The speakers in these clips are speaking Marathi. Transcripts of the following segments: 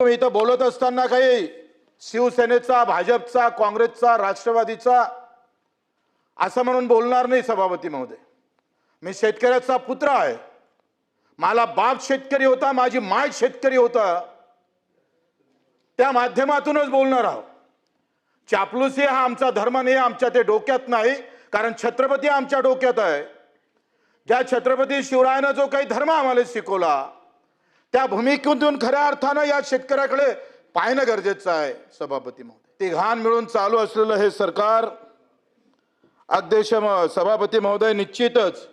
मी इथं बोलत असताना काही शिवसेनेचा, भाजपचा, काँग्रेसचा, राष्ट्रवादीचा असं म्हणून बोलणार नाही सभापती महोदय। मी शेतकऱ्याचा पुत्र आहे। मला बाप शेतकरी होता, माझी माय शेतकरी होता, त्या माध्यमातूनच बोलणार आहोत। चापलुसी हा आमचा धर्म नाही, आमच्या ते डोक्यात नाही, कारण छत्रपती आमच्या डोक्यात आहे। ज्या छत्रपती शिवरायाने जो काही धर्म आम्हाला शिकवला त्या भूमिकेतून खऱ्या अर्थाने या शेतकऱ्याकडे पाहणं गरजेचं आहे सभापती महोदय। तिघांन मिळून चालू असलेलं हे सरकार, अध्यक्ष सभापती महोदय, निश्चितच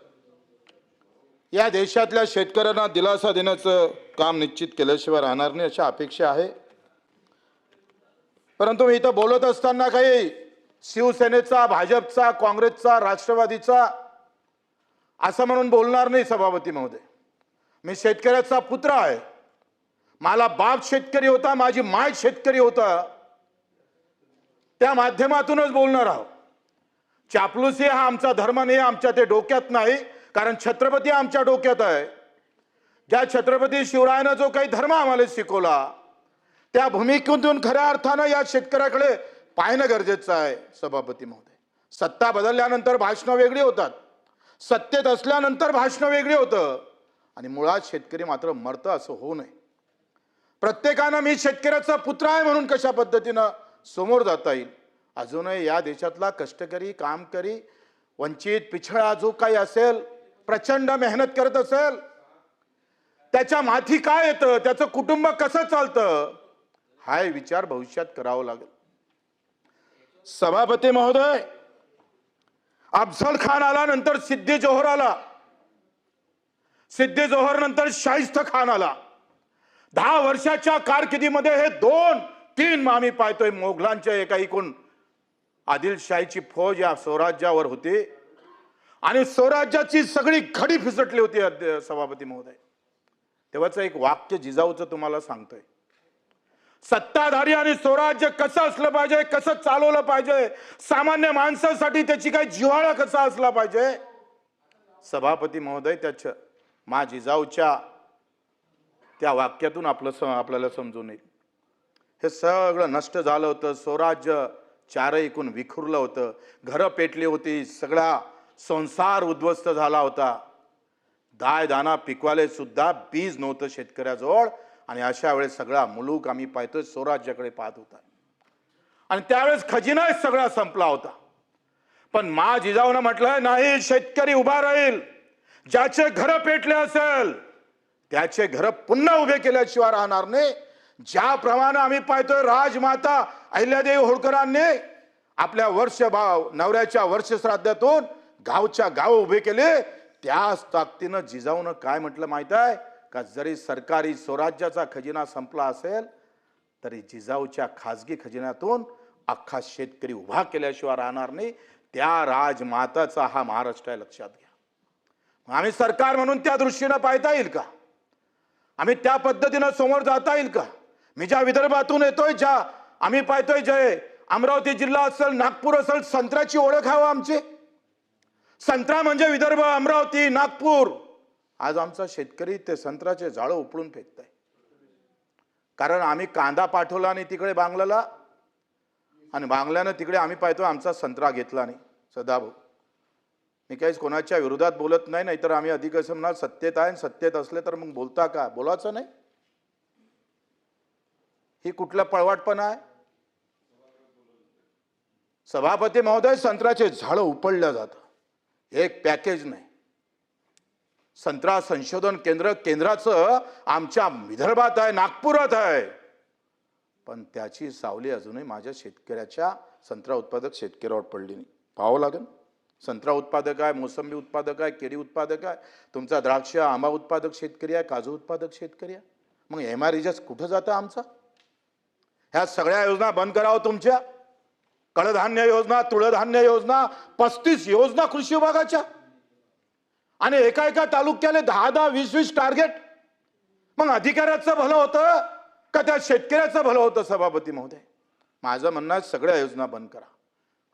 या देशातल्या शेतकऱ्यांना दिलासा देण्याचं काम निश्चित केल्याशिवाय राहणार नाही अशी अपेक्षा आहे। परंतु मी इथं बोलत असताना काही शिवसेनेचा, भाजपचा, काँग्रेसचा, राष्ट्रवादीचा असं म्हणून बोलणार नाही सभापती महोदय। मी शेतकऱ्याचा पुत्र आहे। मला बाप शेतकरी होता, माझी माय शेतकरी होता, त्या माध्यमातूनच बोलणार आहोत। चापलुसी हा आमचा धर्म नाही, आमच्या ते डोक्यात नाही, कारण छत्रपती आमच्या डोक्यात आहे। ज्या छत्रपती शिवरायाने जो काही धर्म आम्हाला शिकवला त्या भूमिकेतून खऱ्या अर्थाने या शेतकऱ्याकडे पाहणं गरजेचं आहे सभापती महोदय। सत्ता बदलल्यानंतर भाषणं वेगळी होतात, सत्तेत असल्यानंतर भाषणं वेगळी होतं, आणि मुळात शेतकरी मात्र मरतं असं होऊ नये। प्रत्येकानं मी शेतकऱ्याचा पुत्र आहे म्हणून कशा पद्धतीनं समोर जाता येईल। अजूनही या देशातला कष्टकरी, कामकरी, वंचित, पिछळा जो काही असेल, प्रचंड मेहनत करत असेल, त्याच्या माथी काय येतं, त्याचं कुटुंब कसं चालतं, हा विचार भविष्यात करावा लागेल। सभापती महोदय, अफजल खान आला, नंतर सिद्दी जोहर आला, सिद्दी जोहर नंतर शाहिस्ता खान आला। 10 वर्षाच्या कारकिर्दीमध्ये हे 2-3 आम्ही पाहतोय मोगलांच्या एका एकूण आदिलशाहीची फौज या स्वराज्यावर होती, आणि स्वराज्याची सगळी घडी फिसटली होती सभापती महोदय। तेव्हाचं एक वाक्य जिजाऊचं तुम्हाला सांगतोय, सत्ताधारी आणि स्वराज्य कसं असलं पाहिजे, कसं चालवलं पाहिजे, सामान्य माणसासाठी त्याची काही जिव्हाळा कसा असला पाहिजे। सभापती महोदय, त्याच्या मा जिजाऊच्या त्या वाक्यातून आपल्याला समजून येईल। हे सगळं नष्ट झालं होतं, स्वराज्य चारैकून विखुरलं होतं, घरं पेटली होती, सगळा संसार उद्ध्वस्त झाला होता। दाय दाना पिकवाले सुद्धा बीज नव्हतं शेतकऱ्याजवळ, आणि अशा वेळेस सगळा मुलूक आम्ही पाहतोय स्वराज्याकडे पाहत होता, आणि त्यावेळेस खजिना सगळा संपला होता। पण मा जिजाऊनं म्हटलं नाही, शेतकरी उभा राहील, ज्याचे घर पेटले असेल त्याचे घर पुन्हा उभे केल्याशिवाय राहणार नाही। ज्याप्रमाणे आम्ही पाहतोय राजमाता अहिल्यादेवी होळकरांनी आपल्या नवऱ्याच्या वर्षश्राद्धातून गावच्या गाव उभे केले, त्याच ताकदीनं जिजाऊनं काय म्हटलं माहित आहे का, जरी सरकारी स्वराज्याचा खजिना संपला असेल तरी जिजाऊच्या खासगी खजिन्यातून अख्खा शेतकरी उभा केल्याशिवाय राहणार नाही। त्या राजमाताचा हा महाराष्ट्र आहे, लक्षात घ्या। आम्ही सरकार म्हणून त्या दृष्टीने पाहता येईल का, आम्ही त्या पद्धतीने समोर जाता येईल का। मी ज्या विदर्भातून येतोय, ज्या आम्ही पाहतोय, जे अमरावती जिल्हा असेल, नागपूर असेल, संत्र्याची ओळख आहे आमची। संत्रा म्हणजे विदर्भ, अमरावती, नागपूर। आज आमचा शेतकरी ते संत्र्याचे झाडं उपळून फेकताय, कारण आम्ही कांदा पाठवला नाही तिकडे बांगलाला, आणि बांगल्यानं तिकडे आम्ही पाहतोय आमचा संत्रा घेतला नाही। सदाभाऊ, मी काहीच कोणाच्या विरोधात बोलत नाही, नाहीतर आम्ही अधिक असं म्हणा सत्तेत आहे, सत्तेत असले तर मग बोलता का, बोलायचं नाही। ही कुठला पळवाटपणा आहे सभापती महोदय। संत्र्याचे झाडं उपळलं जातं, एक पॅकेज नाही। संत्रा संशोधन केंद्राचं आमच्या विदर्भात आहे, नागपुरात आहे, पण त्याची सावली अजूनही माझ्या शेतकऱ्याच्या, संत्रा उत्पादक शेतकऱ्यावर पडली नाही। पाहावं लागेल, संत्रा उत्पादक आहे, मोसंबी उत्पादक आहे, केळी उत्पादक आहे, तुमचा द्राक्ष आंबा उत्पादक शेतकरी आहे, काजू उत्पादक शेतकरी आहे, मग MRES कुठं जातं आमचा। ह्या सगळ्या योजना बंद करावं तुमच्या, कडधान्य योजना, तुळधान्य योजना, 35 योजना कृषी विभागाच्या, आणि एका तालुक्याला 10-10, 20-20 टार्गेट। मग अधिकाऱ्याचं भलं होतं का त्या शेतकऱ्याचं भलं होतं सभापती महोदय। माझं म्हणणं आहे सगळ्या योजना बंद करा,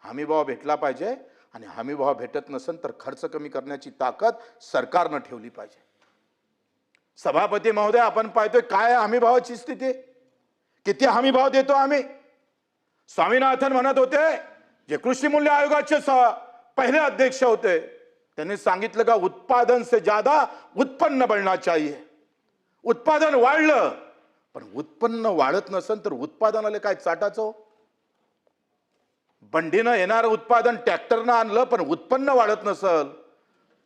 हमी भाव भेटला पाहिजे, आणि हमी भाव भेटत नसेल तर खर्च कमी करण्याची ताकद सरकारनं ठेवली पाहिजे। सभापती महोदय, आपण पाहतोय काय हमी भावाची स्थिती, किती हमी भाव देतो आम्ही? स्वामीनाथन म्हणत होते, जे कृषी मूल्य आयोगाचे पहिले अध्यक्ष होते, त्यांनी सांगितलं का उत्पादन से ज्यादा उत्पन्न बढ़ना चाहिए. उत्पादन वाढलं, पण उत्पन्न वाढत नसेल तर उत्पादनाला काय चाटाचं? बंडीनं येणारं उत्पादन ट्रॅक्टरनं आणलं, पण उत्पन्न वाढत नसल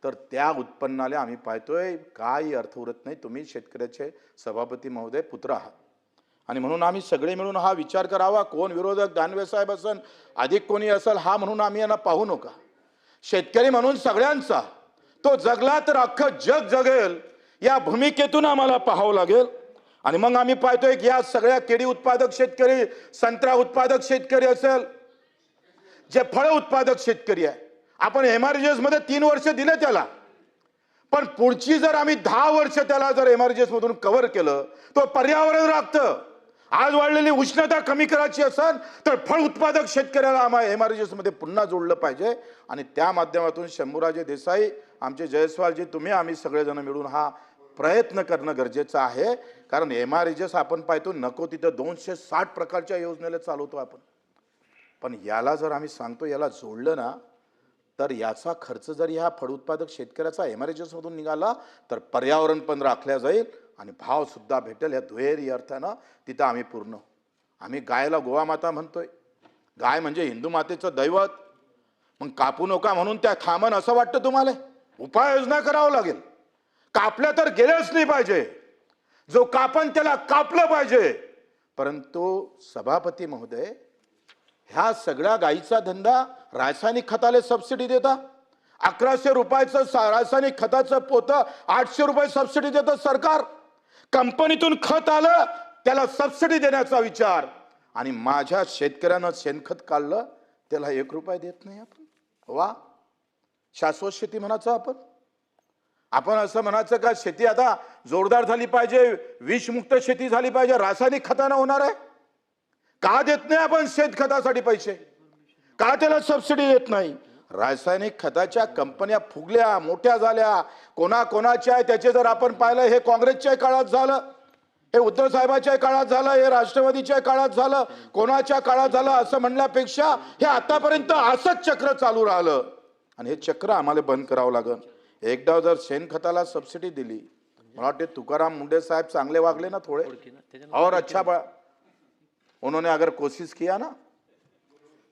तर त्या उत्पन्नाला आम्ही पाहतोय काही अर्थ उरत नाही. तुम्ही शेतकऱ्याचे सभापती महोदय पुत्र आहात आणि म्हणून आम्ही सगळे मिळून हा विचार करावा. कोण विरोधक दानवे साहेब असन, अधिक कोणी असेल, हा म्हणून आम्ही यांना पाहू नका. शेतकरी म्हणून सगळ्यांचा, तो जगला तर अख्खं जग जगेल या भूमिकेतून आम्हाला पाहावं लागेल. आणि मग आम्ही पाहतोय की या सगळ्या केळी उत्पादक शेतकरी, संत्रा उत्पादक शेतकरी असेल, जे फळ उत्पादक शेतकरी आहे, आपण एमआरजीएस मध्ये 3 वर्ष दिले त्याला, पण पुढची जर आम्ही 10 वर्ष त्याला जर एमआरजीएस मधून कव्हर केलं तो पर्यावरण राखतं. आज वाढलेली उष्णता कमी करायची असेल तर फळ उत्पादक शेतकऱ्याला आम्हाला एमआरजीएस मध्ये पुन्हा जोडलं पाहिजे. आणि त्या माध्यमातून शंभूराजे देसाई, आमचे जयस्वालजी, तुम्ही आम्ही सगळेजण मिळून हा प्रयत्न करणं गरजेचं आहे. कारण एमआरजीएस आपण पाहतो नको तिथं 260 प्रकारच्या योजनेला चालवतो आपण, पण याला जर आम्ही सांगतो याला जोडलं ना, तर याचा खर्च जर ह्या फळ उत्पादक शेतकऱ्याचा एमआरजीएस मधून निघाला तर पर्यावरण पण राखल्या जाईल आणि भाव सुद्धा भेटेल. या दुहेरी अर्थानं तिथं आम्ही पूर्ण. आम्ही गायला गोवा माता म्हणतोय, गाय म्हणजे हिंदू मातेचं दैवत. मग कापू नका म्हणून त्या थांबन असं वाटतं तुम्हाला? उपाययोजना करावं लागेल. कापल्या तर गेलेच नाही पाहिजे, जो कापन त्याला कापलं पाहिजे. परंतु सभापती महोदय, ह्या सगळ्या गायीचा धंदा रासायनिक खताला सबसिडी देता. 1100 रुपयाचं रासायनिक खताचं पोतं 800 रुपये सबसिडी देतं सरकार. कंपनीतून खत आलं त्याला सबसिडी देण्याचा विचार, आणि माझ्या शेतकऱ्यानं शेणखत काढलं त्याला 1 रुपया देत नाही आपण. वा, शाश्वत शेती म्हणायचं आपण. आपण असं म्हणायचं का शेती आता जोरदार झाली पाहिजे, विषमुक्त शेती झाली पाहिजे, रासायनिक खतानं होणार आहे? का देत नाही आपण शेतखतासाठी पैसे? का त्याला सबसिडी देत नाही? रासायनिक खताच्या कंपन्या फुगल्या, मोठ्या झाल्या, कोणाकोणाच्या आहे त्याचे जर आपण पाहिलं, हे काँग्रेसच्या काळात झालं, हे उद्धव साहेबांच्या काळात झालं, हे राष्ट्रवादीच्या काळात झालं, कोणाच्या काळात झालं असं म्हणण्यापेक्षा हे आतापर्यंत असंच चक्र चालू राहिलं. आणि हे चक्र आम्हाला बंद करावं लागेल. एकदा जर शेणखताला सबसिडी दिली, मला वाटते तुकाराम मुंडे साहेब चांगले वागले ना थोडे, और अच्छा उन्होंने अगर कोशिश किया ना,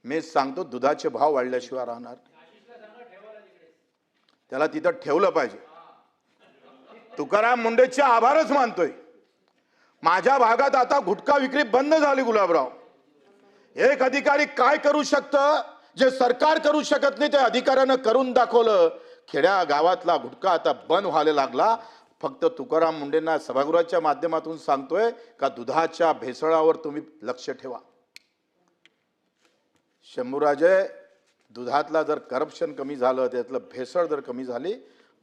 मी सांगतो दुधाचे भाव वाढल्याशिवाय राहणार. त्याला तिथं ठेवलं पाहिजे. तुकाराम मुंडेचे आभारच मानतोय. माझ्या भागात आता गुटखा विक्री बंद झाली. गुलाबराव, एक अधिकारी काय करू शकतं जे सरकार करू शकत नाही, ते अधिकाऱ्यानं करून दाखवलं. खेड्या गावातला गुटखा आता बंद व्हायला लागला. फक्त तुकाराम मुंडेंना सभागृहाच्या माध्यमातून सांगतोय का दुधाच्या भेसळावर तुम्ही लक्ष ठेवा. शंभूराजे, दुधातला जर करप्शन कमी झालं, त्यातलं भेसळ जर कमी झाली,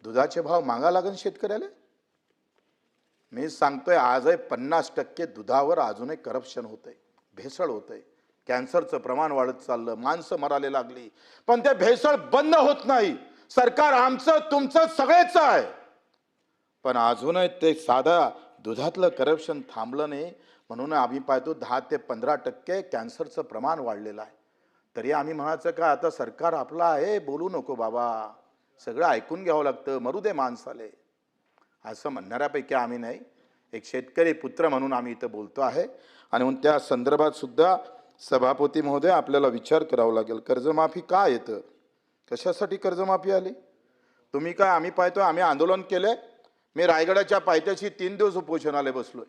दुधाचे भाव मागा लागेल शेतकऱ्याला. मी सांगतोय आजही 50% दुधावर अजूनही करप्शन होतंय, भेसळ होतंय. कॅन्सरचं प्रमाण वाढत चाललं, माणसं मरायला लागली, पण ते भेसळ बंद होत नाही. सरकार आमचं तुमचं सगळेच आहे, पण अजूनही ते साधा दुधातलं करप्शन थांबलं नाही. म्हणून आम्ही पाहतो 10 ते 15% कॅन्सरचं प्रमाण वाढलेलं आहे. तरी आम्ही म्हणायचं का आता सरकार आपलं आहे, बोलू नको बाबा, सगळं ऐकून घ्यावं लागतं, मरू दे माणसाले, असं म्हणणाऱ्यापैकी आम्ही नाही. एक शेतकरी पुत्र म्हणून आम्ही इथं बोलतो आहे. आणि म्हणून त्या संदर्भात सुद्धा सभापती महोदय आपल्याला विचार करावा लागेल. कर्जमाफी का येतं, कशासाठी कर्जमाफी आली? तुम्ही काय, आम्ही पाहतो आम्ही आंदोलन केले. मी रायगडाच्या पायथ्याशी 3 दिवस उपोषणाला बसलोय.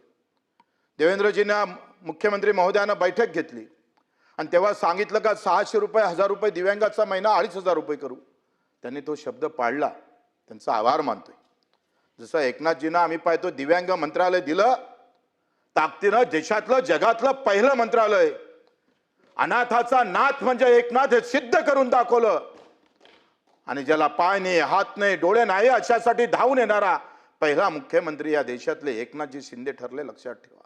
देवेंद्रजींना, मुख्यमंत्री महोदयानं बैठक घेतली आणि तेव्हा सांगितलं का 600 रुपये, 1000 रुपये दिव्यांगाचा महिना 2500 रुपये करू. त्यांनी तो शब्द पाळला, त्यांचा आभार मानतोय. जसं एकनाथजींना आम्ही पाहतो दिव्यांग मंत्रालय दिलं, ताकदीनं देशातलं जगातलं पहिलं मंत्रालय. अनाथाचा नाथ म्हणजे एकनाथ हे सिद्ध करून दाखवलं. आणि ज्याला पाय नाही, हात नाही, डोळे नाही, अशासाठी धावून येणारा पहिला मुख्यमंत्री या देशातले एकनाथजी शिंदे ठरले, लक्षात ठेवा.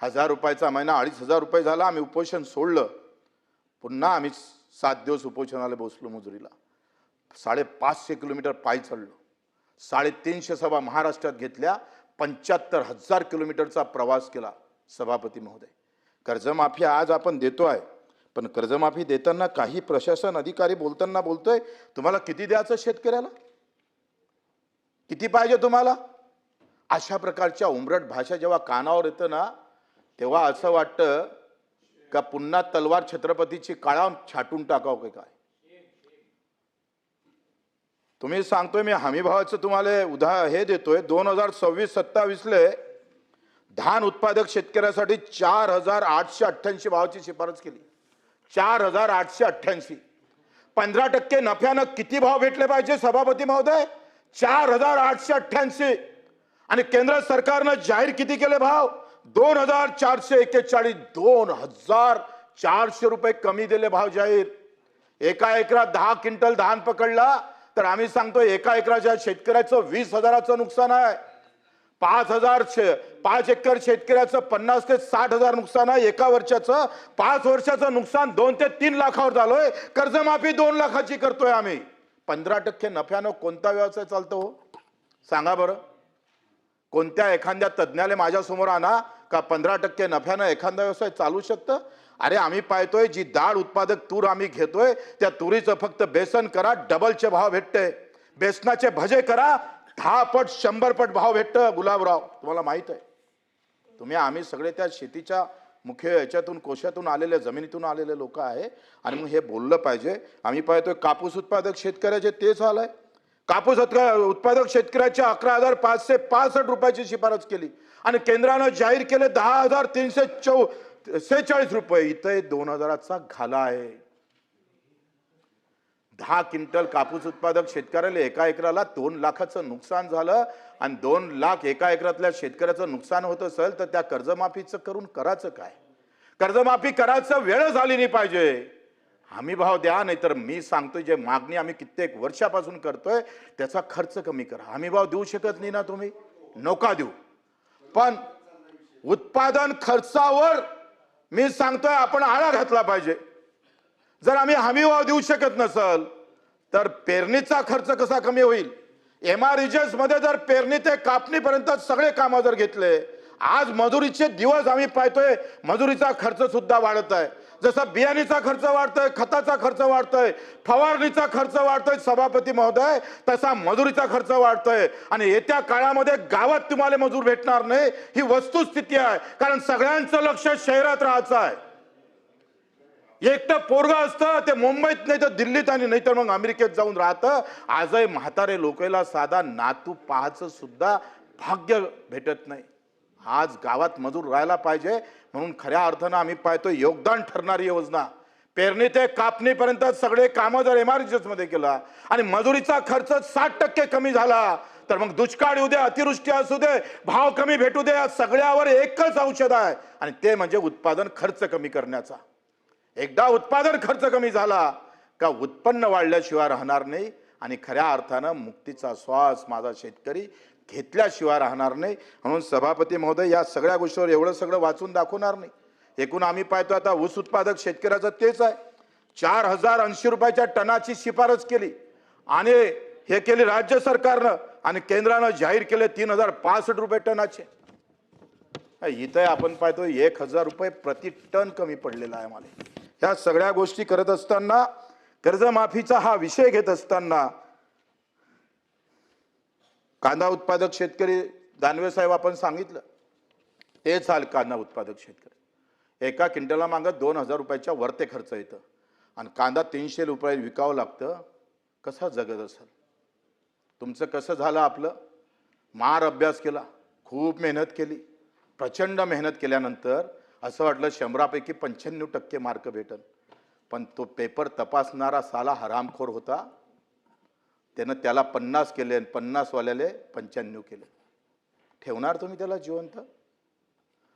1000 रुपयाचा महिना 2500 रुपये झाला. आम्ही उपोषण सोडलं, पुन्हा आम्ही 7 दिवस उपोषणाला बसलो मुजुरीला. 550 किलोमीटर पायी चढलो, 350 सभा महाराष्ट्रात घेतल्या, 75,000 किलोमीटरचा प्रवास केला. सभापती महोदय, कर्जमाफी आज आपण देतोय, पण कर्जमाफी देताना काही प्रशासन अधिकारी बोलताना बोलतोय तुम्हाला किती द्यायचं शेतकऱ्याला, किती पाहिजे तुम्हाला. अशा प्रकारच्या उमरट भाषा जेव्हा कानावर येतं ना, तेव्हा असं वाटतं का पुन्हा तलवार छत्रपतीची काळा छाटून टाकावं की काय. तुम्ही सांगतोय मी हमी भावाचं तुम्हाला हे देतोय. 2026-27 धान उत्पादक शेतकऱ्यासाठी 4,888 भावाची शिफारस केली. 4,888. 15% नफ्यानं किती भाव भेटले पाहिजे सभापती महोदय? 4,888. आणि केंद्र सरकारनं जाहीर किती केले भाव? 2,441. 2,400 रुपये कमी दिले भाव जाहीर. एका एकरात 10 क्विंटल धान पकडला तर आम्ही सांगतो एका एकराच्या शेतकऱ्याचं 20,000चं नुकसान आहे. 5 एकर शेतकऱ्याचं 50 ते 60,000 नुकसान आहे एका वर्षाचं. 5 वर्षाचं नुकसान 2 ते 3 लाखावर झालोय. कर्जमाफी 2 लाखाची करतोय आम्ही. 15% नफ्यानं कोणता व्यवसाय चालतो हो? सांगा बरं. कोणत्या एखाद्या तज्ज्ञाला माझ्यासमोर आणा का 15% नफ्यानं एखादा व्यवसाय चालू शकतं? अरे आम्ही पाहतोय जी डाळ उत्पादक तूर आम्ही घेतोय त्या तुरीचं फक्त बेसन करा, डबलचे भाव भेटते. बेसनाचे भजे करा, 10 पट 100 पट भाव भेटतं. गुलाबराव, तुम्हाला माहित आहे. आम्ही सगळे त्या शेतीच्या मुख्य याच्यातून कोशातून आलेले, जमिनीतून आलेले लोक आहे आणि मग हे बोललं पाहिजे. आम्ही पाहतोय कापूस उत्पादक शेतकऱ्याचे तेच हाल आहे. कापूस उत्पादक शेतकऱ्याच्या 11,565 रुपयाची शिफारस केली आणि केंद्रानं जाहीर केले 10,346 रुपये. इथे 2,000चा घाला आहे. 10 क्विंटल कापूस उत्पादक शेतकऱ्याला एका एकराला 2 लाखाचं नुकसान झालं आणि 2 लाख एका एकरातल्या शेतकऱ्याचं नुकसान होत असेल तर त्या कर्जमाफीचं करून करायचं काय? कर्जमाफी करायचं वेळ झाली नाही पाहिजे. हमी भाव द्या, नाहीतर मी सांगतोय जे मागणी आम्ही कित्येक वर्षापासून करतोय त्याचा खर्च कमी करा. हमी भाव देऊ शकत नाही ना तुम्ही, नका देऊ, पण उत्पादन खर्चावर मी सांगतोय आपण आळा घातला पाहिजे. जर आम्ही हमी भाव देऊ शकत नसल तर पेरणीचा खर्च कसा कमी होईल? MREGS मध्ये जर पेरणी ते कापणीपर्यंत सगळे कामं जर घेतले, आज मजुरीचे दिवस आम्ही पाहतोय मजुरीचा खर्च सुद्धा वाढत आहे. जसं बियाणीचा खर्च वाढतोय, खताचा खर्च वाढतोय, फवारणीचा खर्च वाढतोय सभापती महोदय, तसा मजुरीचा खर्च वाढतोय. आणि येत्या काळामध्ये गावात तुम्हाला मजूर भेटणार नाही ही वस्तुस्थिती आहे. कारण सगळ्यांचं लक्ष शहरात राहायचं आहे. एकटं पोरगा असतं ते मुंबईत नाही तर दिल्लीत आणि नाही तर मग अमेरिकेत जाऊन राहतं. आजही म्हातारे लोकांना साधा नातू पाहायचं सुद्धा भाग्य भेटत नाही. आज गावात मजूर राहायला पाहिजे म्हणून खऱ्या अर्थानं आम्ही पाहतो योगदान ठरणारी योजना पेरणी ते कापणीपर्यंत सगळे कामं जर MREGS मध्ये केला आणि मजुरीचा खर्च 60% कमी झाला तर मग दुष्काळ येऊ दे, अतिवृष्टी असू दे, भाव कमी भेटू दे, या सगळ्यावर एकच औषध आहे आणि ते म्हणजे उत्पादन खर्च कमी करण्याचा. एकदा उत्पादन खर्च कमी झाला का उत्पन्न वाढल्याशिवाय राहणार नाही आणि खऱ्या अर्थानं मुक्तीचा श्वास माझा शेतकरी घेतल्याशिवाय राहणार नाही. म्हणून सभापती महोदय या सगळ्या गोष्टीवर एवढं सगळं वाचून दाखवणार नाही. एकूण आम्ही पाहतो आता ऊस उत्पादक शेतकऱ्याचं तेच आहे. 4,080 रुपयाच्या टनाची शिफारस केली आणि हे केली राज्य सरकारनं आणि केंद्रानं जाहीर केले 3,065 रुपये टनाचे. इथे आपण पाहतो 1,000 रुपये प्रति टन कमी पडलेला आहे आम्हाला. ह्या सगळ्या गोष्टी करत असताना, कर्जमाफीचा हा विषय घेत असताना, कांदा उत्पादक शेतकरी दानवे साहेब आपण सांगितलं तेच हाल. कांदा उत्पादक शेतकरी एका क्विंटलला मागं 2,000 रुपयाच्या वरते खर्च येतं आणि कांदा 300 रुपये विकावं लागतं. कसा जगत असेल? तुमचं कसं झालं? आपलं मार अभ्यास केला, खूप मेहनत केली, प्रचंड मेहनत केल्यानंतर असं वाटलं 100पैकी 95% मार्क भेटन, पण तो पेपर तपासणारा साला हरामखोर होता. त्यानं त्याला 50 केले आणि 50 वाल्याले 95 केले. ठेवणार तुम्ही त्याला जिवंत?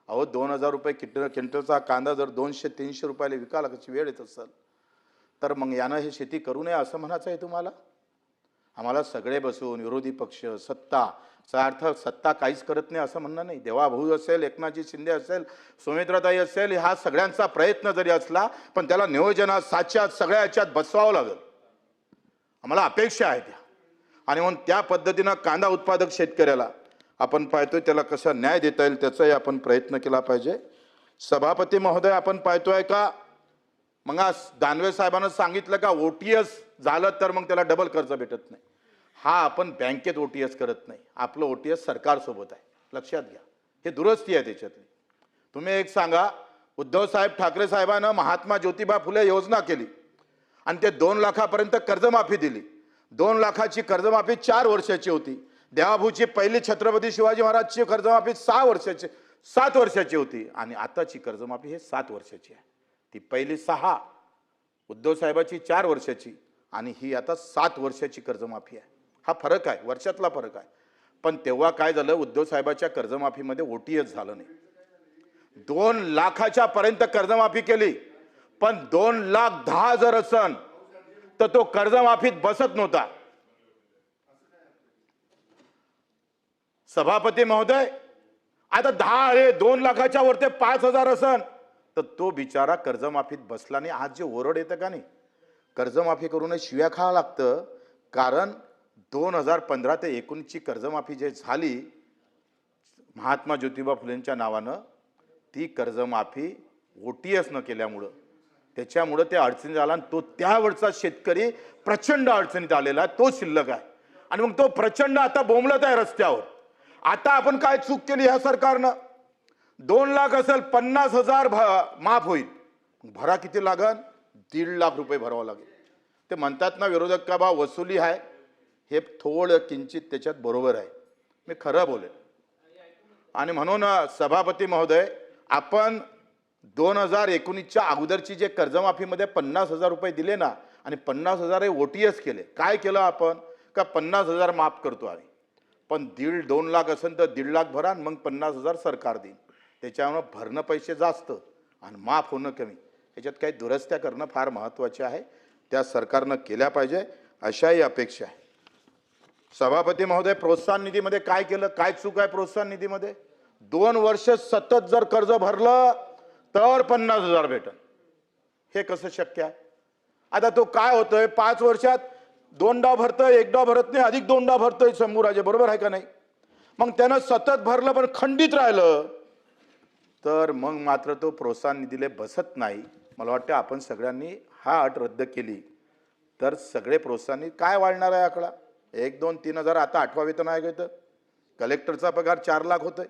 अहो 2,000 रुपये क्विंटलचा कांदा जर 200-300 रुपयाला विकायला कशी वेळ येत असेल तर मग यानं हे शेती करू नये असं म्हणायचं आहे तुम्हाला? आम्हाला सगळे बसून विरोधी पक्ष, सत्ताचा अर्थ सत्ता काहीच करत नाही असं म्हणणं नाही. देवाभाऊ असेल, एकनाथजी शिंदे असेल, सुमित्राताई असेल, हा सगळ्यांचा प्रयत्न जरी असला पण त्याला नियोजनात, साच्यात, सगळ्या याच्यात बसवावं लागेल. आम्हाला अपेक्षा आहे त्या. आणि म्हणून त्या पद्धतीनं कांदा उत्पादक शेतकऱ्याला आपण पाहतोय त्याला कसा न्याय देता येईल त्याचाही आपण प्रयत्न केला पाहिजे. सभापती महोदय, आपण पाहतोय का मग आज दानवे साहेबांना सांगितलं का OTS झालं तर मग त्याला डबल कर्ज भेटत नाही. हा आपण बँकेत OTS करत नाही, आपलं OTS सरकारसोबत आहे, लक्षात घ्या. हे दुरुस्ती आहे त्याच्यातली. तुम्ही एक सांगा, उद्धव साहेब ठाकरे साहेबांना महात्मा ज्योतिबा फुले योजना केली आणि ते 2 लाखापर्यंत कर्जमाफी दिली. 2 लाखाची कर्जमाफी 4 वर्षाची होती. देवाभूची पहिली छत्रपती शिवाजी महाराजची कर्जमाफी 7 वर्षाची होती आणि आताची कर्जमाफी हे 7 वर्षाची आहे. ती पहिली 6, उद्धव साहेबाची 4 वर्षाची आणि ही आता 7 वर्षाची कर्जमाफी आहे. हा फरक आहे, वर्षातला फरक आहे. पण तेव्हा काय झालं, उद्धव साहेबाच्या कर्जमाफीमध्ये OTS झालं नाही. 2 लाखाच्या पर्यंत कर्जमाफी केली, पण 2,10,000 जर असन तर तो कर्जमाफीत बसत नव्हता. सभापती महोदय, आता 2 लाखाच्या वर ते 5,000 असन तर तो बिचारा कर्जमाफीत बसला नाही. आज जे ओरड येतं का नाही, कर्जमाफी करून शिव्या खावं लागतं. कारण 2015 ते 19ची कर्जमाफी जे झाली महात्मा ज्योतिबा फुलेंच्या नावानं, ती कर्जमाफी OTS न केल्यामुळं त्याच्यामुळं ते अडचणीत आला आणि तो त्यावेळचा शेतकरी प्रचंड अडचणीत आलेला आहे, तो शिल्लक आहे. आणि मग तो प्रचंड आता बोंबलत आहे रस्त्यावर. आता आपण काय चूक केली ह्या सरकारनं, 2 लाख असेल 50,000 माफ होईल, भरा किती लागन, 1.5 लाख रुपये भरावं लागेल. ते म्हणतात ना विरोधक का बा वसुली आहे, हे थोडं किंचित त्याच्यात बरोबर आहे, मी खरं बोलेन. आणि म्हणून सभापती महोदय, आपण 2019च्या अगोदरची जे कर्जमाफीमध्ये 50,000 रुपये दिले ना आणि 50,000 हे OTS केले. काय केलं आपण का 50,000 माफ करतो आम्ही, पण 1.5-2 लाख असेल तर 1.5 लाख भरा आणि मग 50,000 सरकार देईन. त्याच्यामुळे भरणं पैसे जास्त आणि माफ होणं कमी, याच्यात काही दुरुस्त्या करणं फार महत्त्वाचे आहे. त्या सरकारनं केल्या पाहिजे अशाही अपेक्षा आहे. सभापती महोदय, प्रोत्साहन निधीमध्ये काय केलं, काय चूक आहे प्रोत्साहन निधीमध्ये? 2 वर्ष सतत जर कर्ज भरलं तर 50,000 भेटन. हे कसं शक्य आहे? आता तो काय होतोय, 5 वर्षात 2दा भरतोय, 1दा भरत नाही, अधिक 2दा भरतोय. शंभूराजे बरोबर आहे का नाही? मग त्यानं सतत भरलं पण खंडित राहिलं तर मग मात्र तो प्रोत्साहन निधीला बसत नाही. मला वाटतं आपण सगळ्यांनी हा अट रद्द केली तर सगळे प्रोत्साहन काय वाढणार आहे आकडा? 1, 2, 3 हजार. आता 8वा वेतन आयोग येतं, कलेक्टरचा पगार 4 लाख होतोय.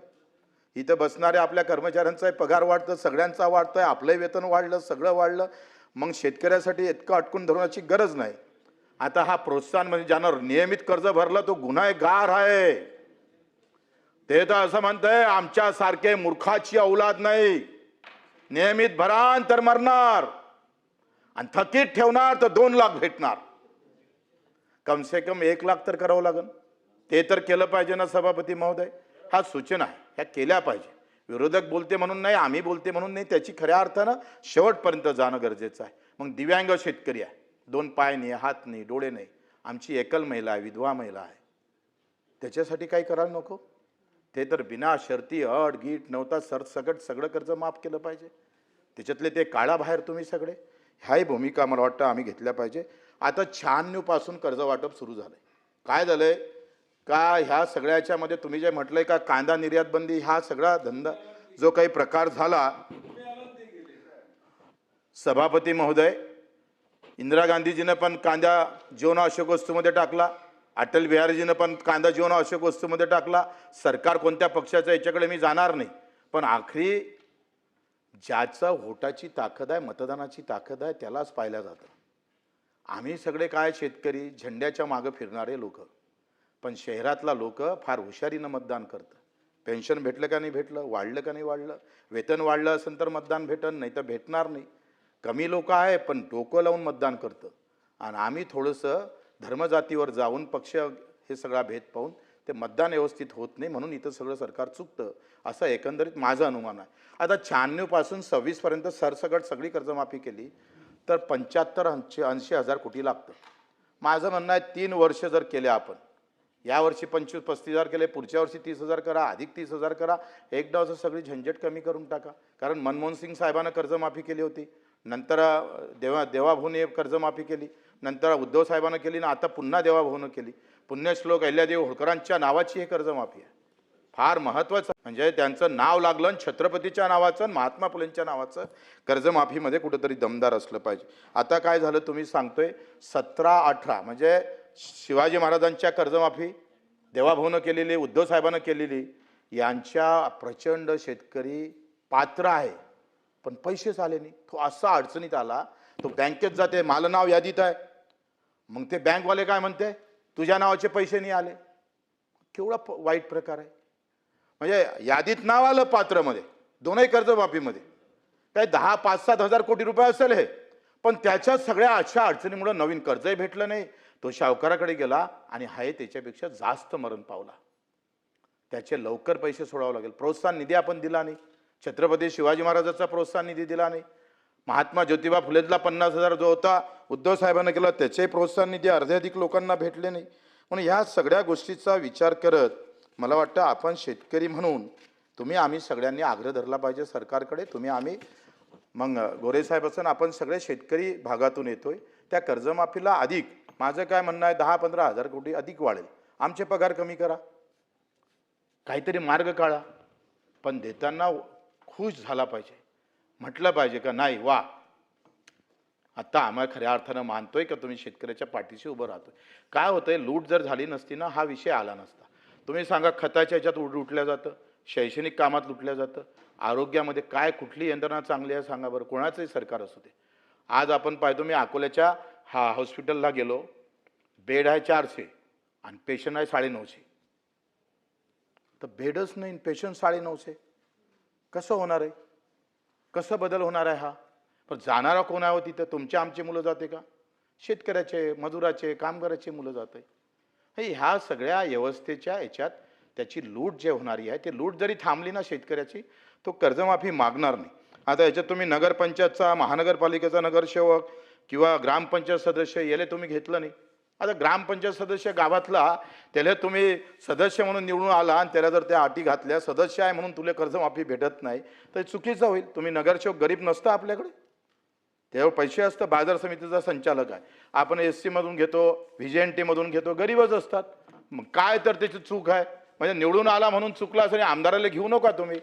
इथं बसणाऱ्या आपल्या कर्मचाऱ्यांचा पगार वाढतं, सगळ्यांचा वाढतोय, आपलंही वेतन वाढलं, सगळं वाढलं. मग शेतकऱ्यासाठी इतकं अटकून धरण्याची गरज नाही. आता हा प्रोत्साहन म्हणजे ज्यानं नियमित कर्ज भरलं तो गुन्हेगार आहे. ते तर असं म्हणतंय आमच्यासारखे मूर्खाची औलाद नाही, नियमित भरान तर मरणार आणि थकीत ठेवणार तर 2 लाख भेटणार. कम से कम 1 लाख तर करावं लागेल. ते तर केलं पाहिजे ना सभापती महोदय. हा सूचना आहे, ह्या केल्या पाहिजे. विरोधक बोलते म्हणून नाही, आम्ही बोलते म्हणून नाही, त्याची खऱ्या अर्थानं शेवटपर्यंत जाणं गरजेचं आहे. मग दिव्यांग शेतकरी आहे, 2 पाय नाही, हात नाही, डोळे नाही, आमची एकल महिला आहे, विधवा महिला आहे, त्याच्यासाठी काही करायला नको? ते तर बिना शर्ती अट गीट नव्हता सरसकट सगळं कर्ज माफ केलं पाहिजे. त्याच्यातले ते काळाबाहेर तुम्ही सगळे, ह्याही भूमिका मला वाटतं आम्ही घेतल्या पाहिजे. आता 96 पासून कर्ज वाटप सुरू झालंय. काय झालंय का ह्या सगळ्याच्यामध्ये तुम्ही जे म्हटलंय का कांदा निर्यात बंदी, हा सगळा धंदा जो काही प्रकार झाला, सभापती महोदय, इंदिरा गांधीजीनं पण कांदा जीवनावश्यक वस्तूमध्ये टाकला, अटल बिहारीजीनं पण कांदा जीवनावश्यक वस्तूमध्ये टाकला. सरकार कोणत्या पक्षाचं याच्याकडे मी जाणार नाही, पण आखरी ज्याचं व्होटाची ताकद आहे, मतदानाची ताकद आहे, त्यालाच पाहिलं जातं. आम्ही सगळे काय शेतकरी, झेंड्याच्या मागं फिरणारे लोक, पण शहरातला लोक फार हुशारीनं मतदान करतं. पेन्शन भेटलं का नाही भेटलं, वाढलं का नाही वाढलं, वेतन वाढलं असेल तर मतदान भेटन, नाही तर भेटणार नाही. कमी लोक आहे पण डोकं लावून मतदान करतं. आणि आम्ही थोडंसं धर्मजातीवर जाऊन पक्ष हे सगळा भेद पाहून ते मतदान व्यवस्थित होत नाही, म्हणून इथं सगळं सरकार चुकतं असं एकंदरीत माझं अनुमान आहे. आता 96 पासून 26 पर्यंत सरसकट सगळी कर्जमाफी केली तर 75-80 हजार कोटी लागतं. माझं म्हणणं आहे 3 वर्ष जर केले आपण, यावर्षी 25-35 हजार केले, पुढच्या वर्षी 30 हजार करा, अधिक 30 हजार करा, एकदा असं सगळी झंझट कमी करून टाका. कारण मनमोहन सिंग साहेबांना कर्जमाफी केली होती, नंतर देवाभाऊने कर्जमाफी केली, नंतर उद्धव साहेबांना केली ना आता पुन्हा देवाभाऊनं केली. पुण्यश्लोक अहिल्यादेवी होळकरांच्या नावाची हे कर्जमाफी आहे. फार महत्त्वाचं, म्हणजे त्यांचं नाव लागलं आणि छत्रपतीच्या नावाचं आणि महात्मा फुलेंच्या नावाचं कर्जमाफीमध्ये कुठंतरी दमदार असलं पाहिजे. आता काय झालं तुम्ही सांगतोय 17-18 म्हणजे शिवाजी महाराजांच्या कर्जमाफी देवाभाऊनं केलेली, उद्धव साहेबांनं केलेली, यांच्या प्रचंड शेतकरी पात्र आहे पण पैसेच आले नाही. तो असा अडचणीत आला, तो बँकेत जाते, माझं नाव यादीत आहे, मग ते बँकवाले काय म्हणते, तुझ्या नावाचे पैसे नाही आले. केवढा वाईट प्रकार आहे. म्हणजे यादीत नाव आलं पात्रमध्ये, दोनही कर्जमाफीमध्ये काय 10-5-7 हजार कोटी रुपये असेल हे, पण त्याच्या सगळ्या अशा अडचणीमुळे नवीन कर्जही भेटलं नाही. तो सावकाराकडे गेला आणि आहे त्याच्यापेक्षा जास्त मरण पावला. त्याचे लवकर पैसे सोडावे लागेल. प्रोत्साहन निधी आपण दिला नाही, छत्रपती शिवाजी महाराजांचा प्रोत्साहन निधी दिला नाही, महात्मा ज्योतिबा फुलेला 50,000 जो होता उद्धव साहेबांना केला त्याचे प्रोत्साहन निधी अर्ध्याधिक लोकांना भेटले नाही. म्हणून ह्या सगळ्या गोष्टीचा विचार करत मला वाटतं आपण शेतकरी म्हणून तुम्ही आम्ही सगळ्यांनी आग्रह धरला पाहिजे सरकारकडे. तुम्ही आम्ही मग गोरे साहेब असं आपण सगळे शेतकरी भागातून येतोय, त्या कर्जमाफीला अधिक, माझं काय म्हणणं आहे 10-15 हजार कोटी अधिक वाढेल, आमचे पगार कमी करा, काहीतरी मार्ग काढा, पण देताना खुश झाला पाहिजे, म्हटलं पाहिजे का नाही वा आता आम्हाला खऱ्या अर्थानं मानतोय का तुम्ही शेतकऱ्याच्या पाठीशी उभं राहतोय. काय होतंय, लूट जर झाली नसती ना हा विषय आला नसता. तुम्ही सांगा, खताच्या ह्याच्यात लुटल्या जातं, शैक्षणिक कामात लुटल्या जातं, आरोग्यामध्ये काय कुठली यंत्रणा चांगली आहे सांगा बरं, कोणाचंही सरकार असू दे. आज आपण पाहतो, मी अकोल्याच्या हॉस्पिटलला गेलो, बेड आहे 400 आणि पेशंट आहे 950. तर बेडच नाही, पेशंट 950. कसं होणार आहे, कसं बदल होणार आहे हा. पण जाणारा कोण आहे तिथं, तुमचे आमचे मुलं जाते का, शेतकऱ्याचे मजुराचे कामगाराचे मुलं जाते. ह्या सगळ्या व्यवस्थेच्या याच्यात त्याची लूट जे होणारी आहे, ते लूट जरी थांबली ना शेतकऱ्याची, तो कर्जमाफी मागणार नाही. आता याच्यात तुम्ही नगरपंचायतचा, महानगरपालिकेचा नगरसेवक किंवा ग्रामपंचायत सदस्य याला तुम्ही घेतलं नाही. आता ग्रामपंचायत सदस्य गावातला, त्याला तुम्ही सदस्य म्हणून निवडून आला आणि त्याला जर त्या अटी घातल्या सदस्य आहे म्हणून तुला कर्जमाफी भेटत नाही, तर चुकीचं होईल. तुम्ही नगरसेवक गरीब नसता आपल्याकडे, तेव्हा पैसे असतं, बाजार समितीचा संचालक आहे, आपण SC मधून घेतो, VJNT मधून घेतो, गरीबच असतात. मग काय तर त्याची चूक आहे, म्हणजे निवडून आला म्हणून चुकला असं आमदाराला घेऊ नका तुम्ही,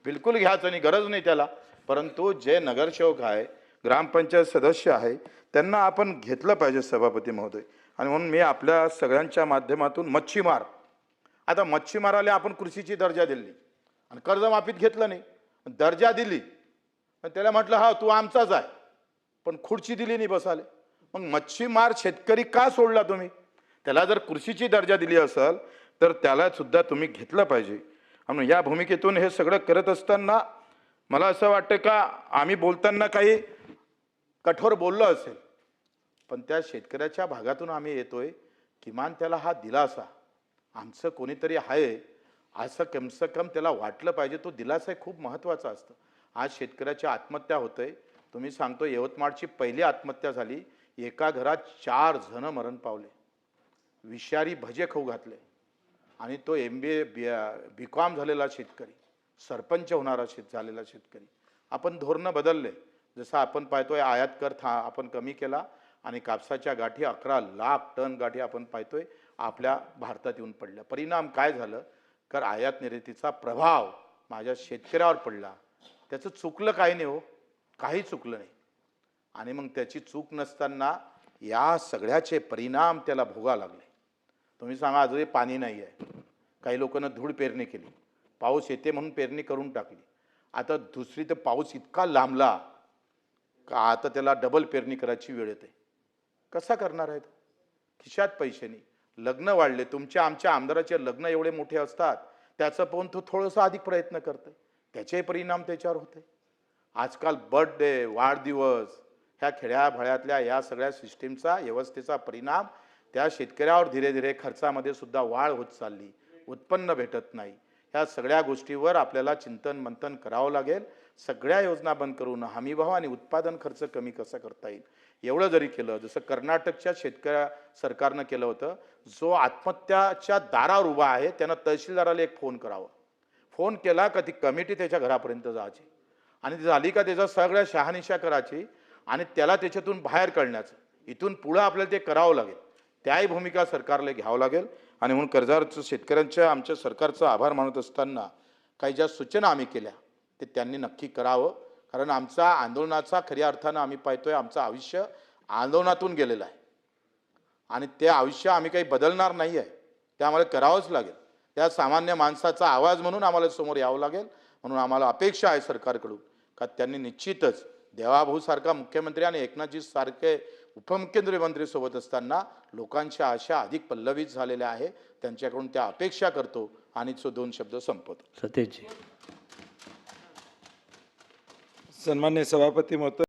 बिलकुल घ्यायचं नाही, गरज नाही त्याला. परंतु जे नगरसेवक आहे, ग्रामपंचायत सदस्य आहे, त्यांना आपण घेतलं पाहिजे सभापती महोदय. आणि म्हणून मी आपल्या सगळ्यांच्या माध्यमातून मच्छीमार, आता मच्छीमाराला आपण कृषीची दर्जा दिली आणि कर्जमाफीत घेतलं नाही, दर्जा दिली त्याला म्हटलं हा तू आमचाच आहे, पण खुर्ची दिली नाही बसाले. मग मच्छीमार शेतकरी का सोडला तुम्ही, त्याला जर कृषीची दर्जा दिली असेल तर त्याला सुद्धा तुम्ही घेतलं पाहिजे. आणि या भूमिकेतून हे सगळं करत असताना मला असं वाटतं का आम्ही बोलताना काही कठोर बोललो असेल, पण त्या शेतकऱ्याच्या भागातून आम्ही येतोय, किमान त्याला हा दिलासा, आमचं कोणीतरी आहे असं कमसे कम त्याला वाटलं पाहिजे. तो दिलासा खूप महत्त्वाचा असतं. आज शेतकऱ्याची आत्महत्या होते, तुम्ही सांगतो यवतमाळची पहिली आत्महत्या झाली, एका घरात 4 जण मरण पावले, विषारी भजे खाऊ घातले. आणि तो MBA BCom झालेला शेतकरी, सरपंच होणारा झालेला शेतकरी. आपण धोरणं बदलले, जसं आपण पाहतोय आयात कर आपण कमी केला आणि कापसाच्या गाठी 11 लाख टन गाठी आपण पाहतोय आपल्या भारतात येऊन पडल्या. परिणाम काय झालं, तर आयात निर्यातीचा प्रभाव माझ्या शेतकऱ्यावर पडला. त्याचं चुकलं काही नाही हो, काही चुकलं नाही. आणि मग त्याची चूक नसताना या सगळ्याचे परिणाम त्याला भोगा लागले. तुम्ही सांगा, अजूनही पाणी नाही आहे, काही लोकांना धूळ पेरणी केली, पाऊस येते म्हणून पेरणी करून टाकली, आता दुसरी तर पाऊस इतका लांबला का आता त्याला डबल पेरणी करायची वेळ येते. कसा करणार आहे तो, खिशात पैसे नाही, लग्न वाढले, तुमच्या आमच्या आमदाराचे लग्न एवढे मोठे असतात, त्याचं पाहून तो थोडंसं अधिक प्रयत्न करतोय, त्याचे परिणाम त्याच्यावर होते. आजकाल बर्थडे, वाढदिवस, ह्या खेड्याभळ्यातल्या या सगळ्या सिस्टीमचा, व्यवस्थेचा परिणाम त्या शेतकऱ्यावर धीरे धीरे खर्चामध्ये सुद्धा वाढ होत चालली, उत्पन्न भेटत नाही. ह्या सगळ्या गोष्टीवर आपल्याला चिंतन मंथन करावं लागेल. सगळ्या योजना बंद करून हमीभाव आणि उत्पादन खर्च कमी कसा करता येईल एवढं जरी केलं, जसं कर्नाटकच्या शेतकऱ्या सरकारनं केलं होतं, जो आत्महत्याच्या दारावर उभा आहे त्यानं तहसीलदाराला एक फोन करावा, फोन केला का ती कमिटी त्याच्या घरापर्यंत जायची आणि ती झाली का त्याचा सगळ्या शहानिशा करायची आणि त्याला त्याच्यातून बाहेर काढण्याचं, इथून पुढं आपल्याला ते करावं लागेल. त्याही भूमिका सरकारला घ्यावं लागेल. आणि म्हणून कर्जदार शेतकऱ्यांच्या आमच्या सरकारचा आभार मानत असताना काही ज्या सूचना आम्ही केल्या ते त्यांनी नक्की करावं, कारण आमचा आंदोलनाचा खऱ्या अर्थानं आम्ही पाहतोय आमचं आयुष्य आंदोलनातून गेलेलं आहे आणि ते आयुष्य आम्ही काही बदलणार नाही आहे, ते आम्हाला करावंच लागेल. त्या सामान्य माणसाचा आवाज म्हणून आम्हाला समोर यावं लागेल. म्हणून आम्हाला अपेक्षा आहे सरकारकडून का त्यांनी निश्चितच देवाभाऊसारखा मुख्यमंत्री आणि एकनाथजी सारखे उपमुख्यमंत्री सोबत असताना लोकांच्या आशा अधिक पल्लवित झालेल्या आहे, त्यांच्याकडून त्या अपेक्षा करतो आणि 2 शब्द संपवतो. सतेज जी. सन्मान्य सभापती महोदय.